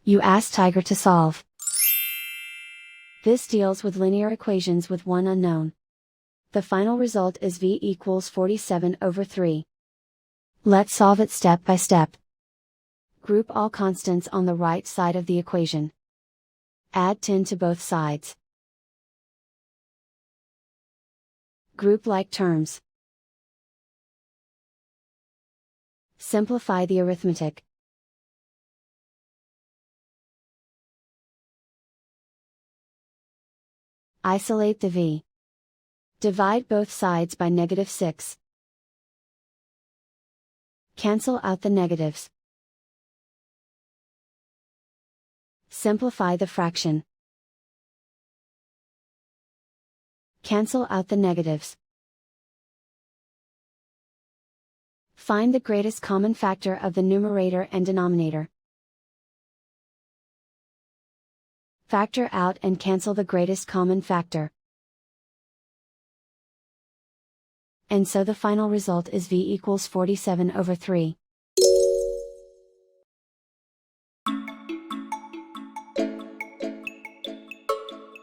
You ask Tiger to solve. This deals with linear equations with one unknown. The final result is v equals 47/3. Let's solve it step by step. Group all constants on the right side of the equation. Add 10 to both sides. Group like terms. Simplify the arithmetic. Isolate the v. Divide both sides by -6. Cancel out the negatives. Simplify the fraction. Cancel out the negatives. Find the greatest common factor of the numerator and denominator. Factor out and cancel the greatest common factor. And so the final result is v equals 47/3.